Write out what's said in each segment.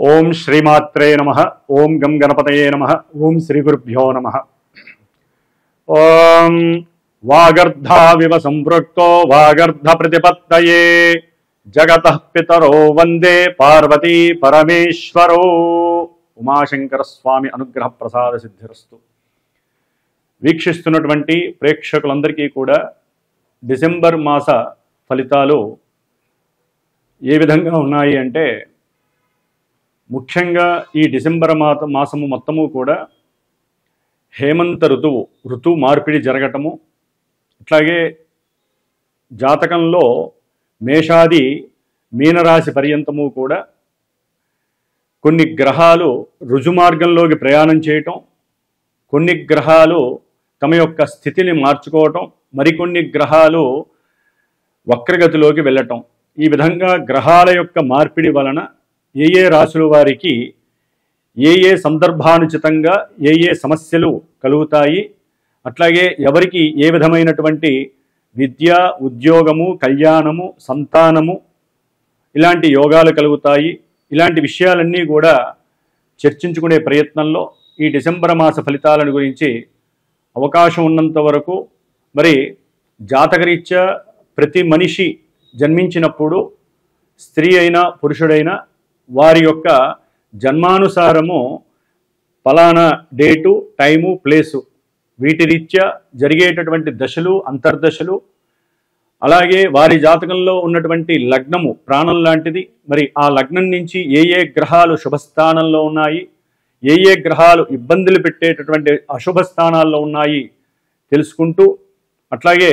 ఓం శ్రీమాత్రే నమః. ఓం గం గణపతయే నమః. ఓం శ్రీ గురుభ్యో నమః. ఓం వాగర్ధావివ సంపృక్తో వాగర్ధ ప్రతిపత్తయే జగతః పితరో వందే పార్వతీ పరమేశ్వరో. ఉమాశంకర స్వామి అనుగ్రహ ప్రసాద సిద్ధిరస్తు. వీక్షిస్తున్నటువంటి ప్రేక్షకులందరికీ కూడా డిసెంబర్ మాస ఫలితాలు ఏ విధంగా ఉన్నాయి అంటే, ముఖ్యంగా ఈ డిసెంబర్ మాసము మొత్తము కూడా హేమంత ఋతువు మార్పిడి జరగటము, అట్లాగే జాతకంలో మేషాది మీనరాశి పర్యంతము కూడా కొన్ని గ్రహాలు రుజుమార్గంలోకి ప్రయాణం చేయటం, కొన్ని గ్రహాలు తమ యొక్క స్థితిని మార్చుకోవటం, మరికొన్ని గ్రహాలు వక్రగతిలోకి వెళ్ళటం. ఈ విధంగా గ్రహాల యొక్క మార్పిడి వలన ఏ ఏ రాశుల వారికి ఏ ఏ సందర్భానుచితంగా ఏ ఏ సమస్యలు కలుగుతాయి, అట్లాగే ఎవరికి ఏ విధమైనటువంటి విద్య, ఉద్యోగము, కళ్యాణము, సంతానము ఇలాంటి యోగాలు కలుగుతాయి, ఇలాంటి విషయాలన్నీ కూడా చర్చించుకునే ప్రయత్నంలో ఈ డిసెంబర్ మాస ఫలితాలను గురించి అవకాశం ఉన్నంత వరకు మరి జాతకరీత్యా ప్రతి మనిషి జన్మించినప్పుడు స్త్రీ అయినా పురుషుడైనా వారి యొక్క జన్మానుసారము ఫలానా డేటు, టైము, ప్లేసు వీటి రీత్యా జరిగేటటువంటి దశలు, అంతర్దశలు, అలాగే వారి జాతకంలో ఉన్నటువంటి లగ్నము ప్రాణం లాంటిది. మరి ఆ లగ్నం నుంచి ఏ ఏ గ్రహాలు శుభస్థానంలో ఉన్నాయి, ఏ ఏ గ్రహాలు ఇబ్బందులు పెట్టేటటువంటి అశుభ స్థానాల్లో ఉన్నాయి తెలుసుకుంటూ, అట్లాగే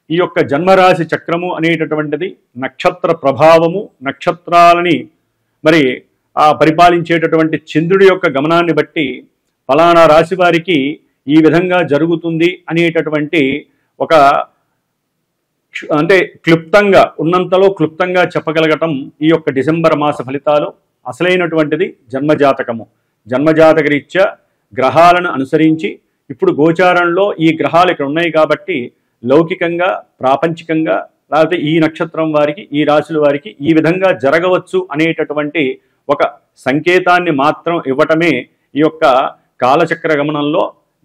ఈ యొక్క జన్మరాశి చక్రము అనేటటువంటిది నక్షత్ర ప్రభావము, నక్షత్రాలని మరి ఆ పరిపాలించేటటువంటి చంద్రుడి యొక్క గమనాన్ని బట్టి ఫలానా రాశి వారికి ఈ విధంగా జరుగుతుంది అనేటటువంటి ఒక అంటే క్లుప్తంగా ఉన్నంతలో క్లుప్తంగా చెప్పగలగటం ఈ యొక్క డిసెంబర్ మాస ఫలితాలు. అసలైనటువంటిది జన్మజాతకము. జన్మజాతక రీత్యా గ్రహాలను అనుసరించి ఇప్పుడు గోచారంలో ఈ గ్రహాలు ఇక్కడ ఉన్నాయి కాబట్టి లౌకికంగా, ప్రాపంచికంగా, లేకపోతే ఈ నక్షత్రం వారికి, ఈ రాశుల వారికి ఈ విధంగా జరగవచ్చు అనేటటువంటి ఒక సంకేతాన్ని మాత్రం ఇవ్వటమే ఈ యొక్క కాలచక్ర గమనంలో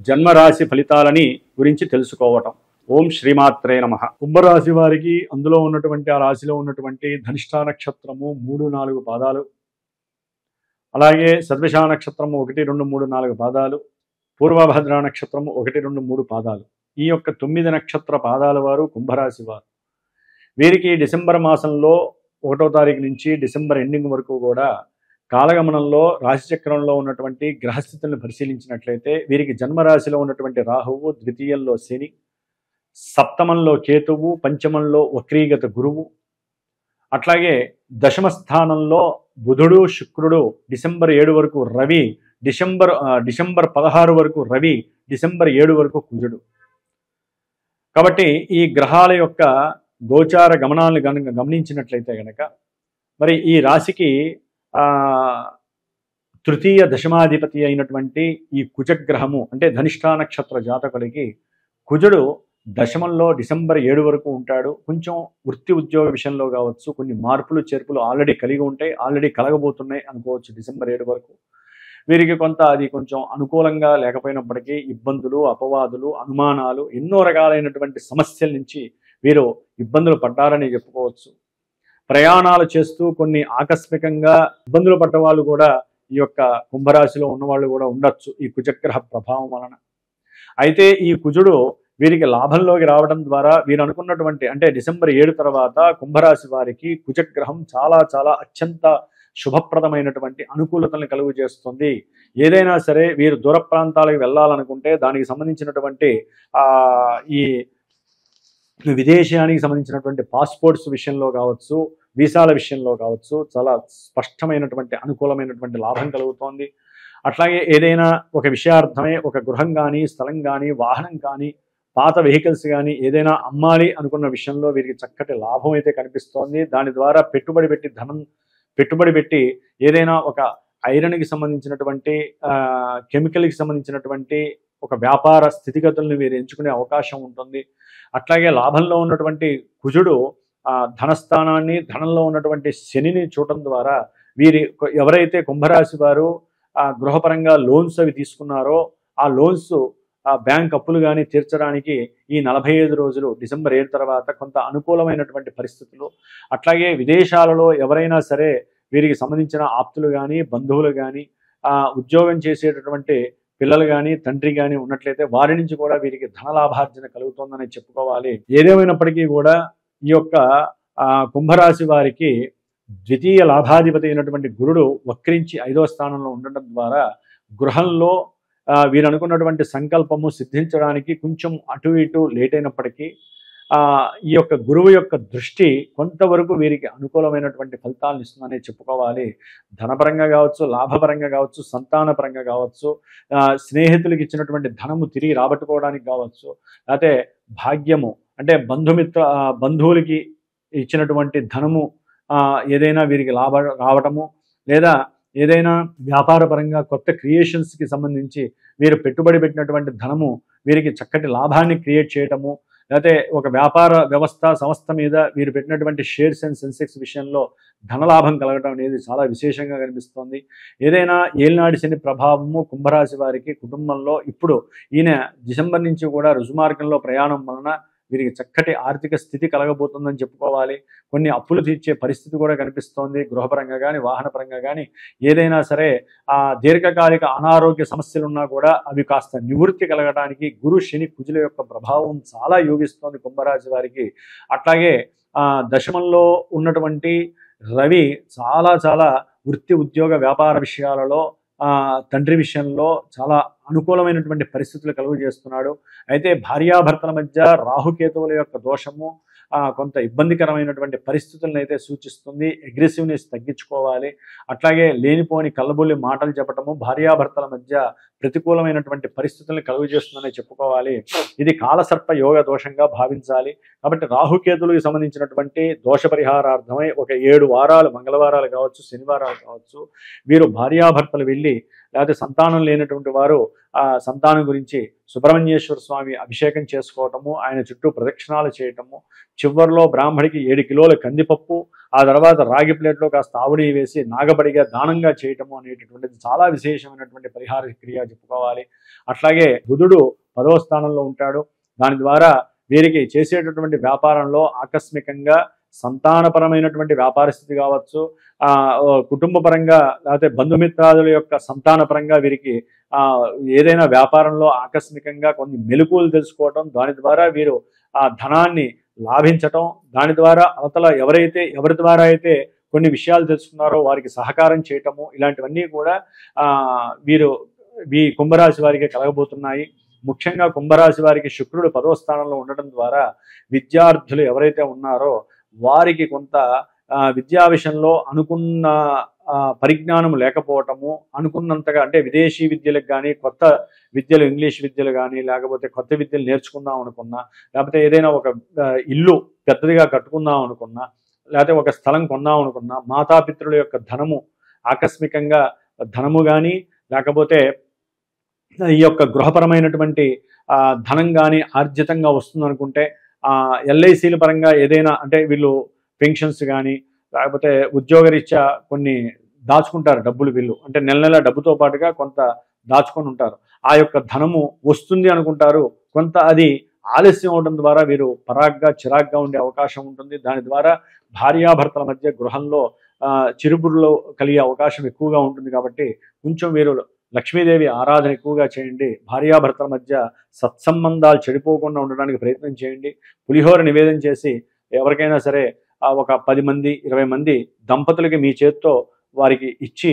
జన్మరాశి ఫలితాలని గురించి తెలుసుకోవటం. ఓం శ్రీమాత్రే నమః. కుంభరాశి వారికి అందులో ఉన్నటువంటి ఆ రాశిలో ఉన్నటువంటి ధనిష్ఠా నక్షత్రము 3-4 పాదాలు, అలాగే సర్వేష నక్షత్రము 1, 2, 3, 4 పాదాలు, పూర్వభద్ర నక్షత్రము 1, 2, 3 పాదాలు. ఈ యొక్క 9 నక్షత్ర పాదాల వారు కుంభరాశి వారు. వీరికి డిసెంబర్ మాసంలో 1వ తారీఖు నుంచి డిసెంబర్ ఎండింగ్ వరకు కూడా కాలగమనంలో రాశిచక్రంలో ఉన్నటువంటి గ్రహస్థితులను పరిశీలించినట్లయితే వీరికి జన్మరాశిలో ఉన్నటువంటి రాహువు, ద్వితీయంలో శని, సప్తమంలో కేతువు, పంచమంలో వక్రీగత గురువు, అట్లాగే దశమ స్థానంలో బుధుడు, శుక్రుడు, డిసెంబర్ 7 వరకు రవి, డిసెంబర్ 16 వరకు రవి, డిసెంబర్ 7 వరకు కుజుడు. కాబట్టి ఈ గ్రహాల యొక్క గోచార గమనాలను గమనించినట్లయితే కనుక మరి ఈ రాశికి తృతీయ దశమాధిపతి అయినటువంటి ఈ కుజగ్రహము అంటే ధనిష్ఠా నక్షత్ర జాతకులకి కుజుడు దశమంలో డిసెంబర్ 7 వరకు ఉంటాడు. కొంచెం వృత్తి ఉద్యోగ విషయంలో కావచ్చు కొన్ని మార్పులు చేర్పులు ఆల్రెడీ కలిగి ఉంటాయి, ఆల్రెడీ కలగబోతున్నాయి అనుకోవచ్చు డిసెంబర్ 7 వరకు. వీరికి అది కొంచెం అనుకూలంగా లేకపోయినప్పటికీ ఇబ్బందులు, అపవాదులు, అనుమానాలు, ఎన్నో రకాలైనటువంటి సమస్యల నుంచి వీరు ఇబ్బందులు పడ్డారని చెప్పుకోవచ్చు. ప్రయాణాలు చేస్తూ కొన్ని ఆకస్మికంగా ఇబ్బందులు పడ్డ వాళ్ళు కూడా ఈ యొక్క కుంభరాశిలో ఉన్నవాళ్ళు కూడా ఉండొచ్చు ఈ కుజగ్రహ ప్రభావం వలన. అయితే ఈ కుజుడు వీరికి లాభంలోకి రావడం ద్వారా వీరు అనుకున్నటువంటి అంటే డిసెంబర్ 7 తర్వాత కుంభరాశి వారికి కుజగ్రహం చాలా చాలా అత్యంత శుభప్రదమైనటువంటి అనుకూలతలను కలుగు చేస్తుంది. ఏదైనా సరే వీరు దూర ప్రాంతాలకు వెళ్ళాలనుకుంటే దానికి సంబంధించినటువంటి ఈ విదేశానికి సంబంధించినటువంటి పాస్పోర్ట్స్ విషయంలో కావచ్చు, వీసాల విషయంలో కావచ్చు చాలా స్పష్టమైనటువంటి అనుకూలమైనటువంటి లాభం కలుగుతోంది. అట్లాగే ఏదైనా ఒక విషయార్థమే ఒక గృహం కానీ, స్థలం కానీ, వాహనం కానీ, పాత వెహికల్స్ కానీ ఏదైనా అమ్మాలి అనుకున్న విషయంలో వీరికి చక్కటి లాభం అయితే కనిపిస్తోంది. దాని ద్వారా పెట్టుబడి పెట్టి ఏదైనా ఒక ఐరన్కి సంబంధించినటువంటి కెమికల్కి సంబంధించినటువంటి ఒక వ్యాపార స్థితిగతులను వీరు ఎంచుకునే అవకాశం ఉంటుంది. అట్లాగే లాభంలో ఉన్నటువంటి కుజుడు ధనస్థానాన్ని, ధనంలో ఉన్నటువంటి శనిని చూడటం ద్వారా వీరి ఎవరైతే కుంభరాశి వారు గృహపరంగా లోన్స్ అవి తీసుకున్నారో ఆ లోన్స్ బ్యాంక్ అప్పులు కానీ తీర్చడానికి ఈ 45 రోజులు డిసెంబర్ 7 తర్వాత కొంత అనుకూలమైనటువంటి పరిస్థితులు. అట్లాగే విదేశాలలో ఎవరైనా సరే వీరికి సంబంధించిన ఆప్తులు కానీ బంధువులు కానీ ఉద్యోగం చేసేటటువంటి పిల్లలు కానీ తండ్రి కానీ ఉన్నట్లయితే వారి నుంచి కూడా వీరికి ధనలాభార్జన కలుగుతుందని చెప్పుకోవాలి. ఏదేమైనప్పటికీ కూడా ఈ యొక్క కుంభరాశి వారికి ద్వితీయ లాభాధిపతి అయినటువంటి గురుడు వక్రించి 5వ స్థానంలో ఉండడం ద్వారా గృహంలో వీరు అనుకున్నటువంటి సంకల్పము సిద్ధించడానికి కొంచెం అటు ఇటు లేట్ అయినప్పటికీ ఈ యొక్క గురువు యొక్క దృష్టి కొంతవరకు వీరికి అనుకూలమైనటువంటి ఫలితాలను ఇస్తుందనే చెప్పుకోవాలి. ధనపరంగా కావచ్చు, లాభపరంగా కావచ్చు, సంతానపరంగా కావచ్చు, స్నేహితులకి ఇచ్చినటువంటి ధనము తిరిగి రాబట్టుకోవడానికి కావచ్చు, లేకపోతే భాగ్యము అంటే బంధువులకి ఇచ్చినటువంటి ధనము ఏదైనా వీరికి రావటము, లేదా ఏదైనా వ్యాపార పరంగా కొత్త క్రియేషన్స్కి సంబంధించి వీరు పెట్టుబడి పెట్టినటువంటి ధనము వీరికి చక్కటి లాభాన్ని క్రియేట్ చేయటము, లేకపోతే ఒక వ్యాపార సంస్థ మీద వీరు పెట్టినటువంటి షేర్స్ అండ్ సెన్సెక్స్ విషయంలో ధనలాభం కలగడం అనేది చాలా విశేషంగా కనిపిస్తోంది. ఏదైనా ఏలినాడి శని ప్రభావము కుంభరాశి వారికి కుటుంబంలో ఇప్పుడు ఈయన డిసెంబర్ నుంచి కూడా రుజుమార్గంలో ప్రయాణం వలన వీరికి చక్కటి ఆర్థిక స్థితి కలగబోతుందని చెప్పుకోవాలి. కొన్ని అప్పులు తీర్చే పరిస్థితి కూడా కనిపిస్తోంది. గృహపరంగా కానీ వాహనపరంగా కానీ ఏదైనా సరే దీర్ఘకాలిక అనారోగ్య సమస్యలు ఉన్నా కూడా అవి కాస్త నివృత్తి కలగడానికి గురు శని కుజుల యొక్క ప్రభావం చాలా యోగిస్తోంది కుంభరాశి వారికి. అట్లాగే దశమంలో ఉన్నటువంటి రవి చాలా వృత్తి ఉద్యోగ వ్యాపార విషయాలలో తండ్రి విషయంలో చాలా అనుకూలమైనటువంటి పరిస్థితులు కలుగు చేస్తున్నాడు. అయితే భార్యాభర్తల మధ్య రాహుకేతువుల యొక్క దోషము కొంత ఇబ్బందికరమైనటువంటి పరిస్థితులను అయితే సూచిస్తుంది. అగ్రెసివ్నెస్ తగ్గించుకోవాలి. అట్లాగే లేనిపోని కళ్ళబుల్లి మాటలు చెప్పటము భార్యాభర్తల మధ్య ప్రతికూలమైనటువంటి పరిస్థితులను కలుగు చేస్తుందని చెప్పుకోవాలి. ఇది కాలసర్ప యోగ దోషంగా భావించాలి. కాబట్టి రాహుకేతులకు సంబంధించినటువంటి దోష పరిహారార్థమై ఒక 7 వారాలు, మంగళవారాలు కావచ్చు, శనివారాలు కావచ్చు, వీరు భార్యాభర్తలు వెళ్ళి లేకపోతే సంతానం లేనటువంటి వారు సంతానం గురించి సుబ్రహ్మణ్యేశ్వర స్వామి అభిషేకం చేసుకోవటము, ఆయన చుట్టూ ప్రదక్షిణాలు చేయటము, చివరిలో బ్రాహ్మడికి 7 కిలోల కందిపప్పు, ఆ తర్వాత రాగి ప్లేట్లో కాస్త ఆవుడి వేసి నాగబడిగా దానంగా చేయటము అనేటటువంటిది చాలా విశేషమైనటువంటి పరిహార క్రియ చెప్పుకోవాలి. అట్లాగే బుధుడు 10వ స్థానంలో ఉంటాడు. దాని ద్వారా వీరికి చేసేటటువంటి వ్యాపారంలో ఆకస్మికంగా సంతానపరమైనటువంటి వ్యాపార స్థితి కావచ్చు, కుటుంబ పరంగా లేకపోతే బంధుమిత్రాదుల యొక్క సంతాన పరంగా వీరికి ఏదైనా వ్యాపారంలో ఆకస్మికంగా కొన్ని మెలకువలు తెలుసుకోవటం, దాని ద్వారా వీరు ధనాన్ని లాభించటం, దాని ద్వారా అవతల ఎవరి ద్వారా అయితే కొన్ని విషయాలు తెలుసుకున్నారో వారికి సహకారం చేయటము, ఇలాంటివన్నీ కూడా ఈ కుంభరాశి వారికి కలగబోతున్నాయి. ముఖ్యంగా కుంభరాశి వారికి శుక్రుడు 10వ స్థానంలో ఉండడం ద్వారా విద్యార్థులు ఎవరైతే ఉన్నారో వారికి కొంత విద్యా విషయంలో అనుకున్న పరిజ్ఞానం లేకపోవటము, అనుకున్నంతగా అంటే విదేశీ విద్యలకు కానీ, కొత్త విద్యలు ఇంగ్లీష్ విద్యలు కానీ, లేకపోతే కొత్త విద్యలు నేర్చుకుందాం అనుకున్నా, లేకపోతే ఏదైనా ఒక ఇల్లు పెద్దదిగా కట్టుకుందాం అనుకున్నా, లేకపోతే ఒక స్థలం కొందాం అనుకున్నా, మాతాపితృల యొక్క ధనము ఆకస్మికంగా ధనము కానీ, లేకపోతే ఈ యొక్క గృహపరమైనటువంటి ధనం కానీ ఆర్జితంగా వస్తుందనుకుంటే ఎల్ఐసీల పరంగా ఏదైనా అంటే వీళ్ళు పెన్షన్స్ కానీ లేకపోతే ఉద్యోగరీత్యా కొన్ని దాచుకుంటారు డబ్బులు, వీళ్ళు అంటే నెల డబ్బుతో పాటుగా కొంత దాచుకొని ఉంటారు. ఆ యొక్క ధనము వస్తుంది అనుకుంటారు, కొంత అది ఆలస్యం అవడం ద్వారా వీరు చిరాగ్గా ఉండే అవకాశం ఉంటుంది. దాని ద్వారా భార్యాభర్తల మధ్య గృహంలో చిరుబుర్లు కలిగే అవకాశం ఎక్కువగా ఉంటుంది. కాబట్టి కొంచెం వీరు లక్ష్మీదేవి ఆరాధన ఎక్కువగా చేయండి. భార్యాభర్తల మధ్య సత్సంబంధాలు చెడిపోకుండా ఉండడానికి ప్రయత్నం చేయండి. పులిహోర నివేదన చేసి ఎవరికైనా సరే ఒక 10 మంది 20 మంది దంపతులకి మీ చేత్తో వారికి ఇచ్చి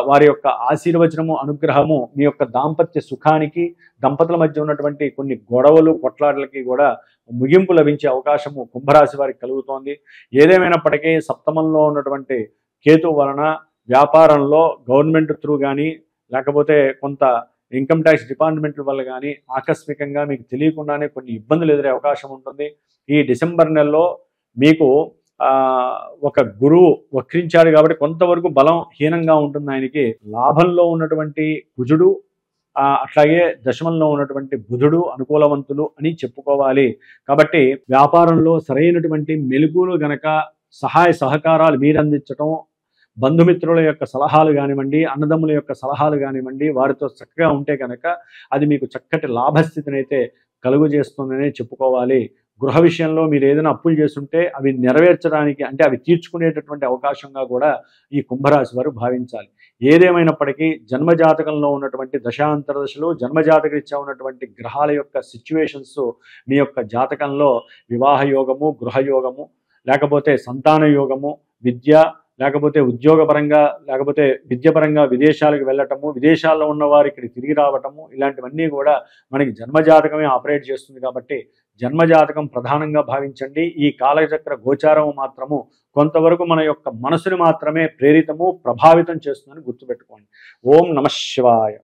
వారి యొక్క ఆశీర్వచనము అనుగ్రహము మీ యొక్క దాంపత్య సుఖానికి, దంపతుల మధ్య ఉన్నటువంటి కొన్ని గొడవలు కొట్లాటలకి కూడా ముగింపు లభించే అవకాశము కుంభరాశి వారికి కలుగుతోంది. ఏదేమైనప్పటికీ సప్తమంలో ఉన్నటువంటి కేతు వలన వ్యాపారంలో గవర్నమెంట్ త్రూ కానీ లేకపోతే కొంత ఇన్కమ్ ట్యాక్స్ డిపార్ట్మెంట్ వల్ల కానీ ఆకస్మికంగా మీకు తెలియకుండానే కొన్ని ఇబ్బందులు ఎదురే అవకాశం ఉంటుంది. ఈ డిసెంబర్ నెలలో మీకు ఒక గురువు వక్రించాడు కాబట్టి కొంతవరకు బలం హీనంగా ఉంటుంది ఆయనకి. లాభంలో ఉన్నటువంటి కుజుడు అట్లాగే దశమంలో ఉన్నటువంటి బుధుడు అనుకూలవంతులు అని చెప్పుకోవాలి. కాబట్టి వ్యాపారంలో సరైనటువంటి మెలుకులు గనక సహాయ సహకారాలు మీరు అందించటం, బంధుమిత్రుల యొక్క సలహాలు కానివ్వండి, అన్నదమ్ముల యొక్క సలహాలు కానివ్వండి, వారితో చక్కగా ఉంటే కనుక అది మీకు చక్కటి లాభస్థితినైతే కలుగజేస్తుందనే చెప్పుకోవాలి. గృహ విషయంలో మీరు ఏదైనా అప్పులు చేస్తుంటే అవి నెరవేర్చడానికి, అంటే అవి తీర్చుకునేటటువంటి అవకాశంగా కూడా ఈ కుంభరాశి వారు భావించాలి. ఏదేమైనప్పటికీ జన్మజాతకంలో ఉన్నటువంటి దశాంతరదశలు, జన్మజాతకరీత్యా ఉన్నటువంటి గ్రహాల యొక్క సిచ్యువేషన్స్ మీ యొక్క జాతకంలో వివాహ యోగము, గృహయోగము, లేకపోతే సంతాన యోగము, విద్య, లేకపోతే ఉద్యోగపరంగా, లేకపోతే విద్యపరంగా విదేశాలకు వెళ్ళటము, విదేశాల్లో ఉన్నవారు ఇక్కడికి తిరిగి రావటము, ఇలాంటివన్నీ కూడా మనకి జన్మజాతకమే ఆపరేట్ చేస్తుంది. కాబట్టి జన్మజాతకం ప్రధానంగా భావించండి. ఈ కాలచక్ర గోచారము మాత్రము కొంతవరకు మన యొక్క మనసుని మాత్రమే ప్రేరితము, ప్రభావితం చేస్తుందని గుర్తుపెట్టుకోండి. ఓం నమః శివాయ.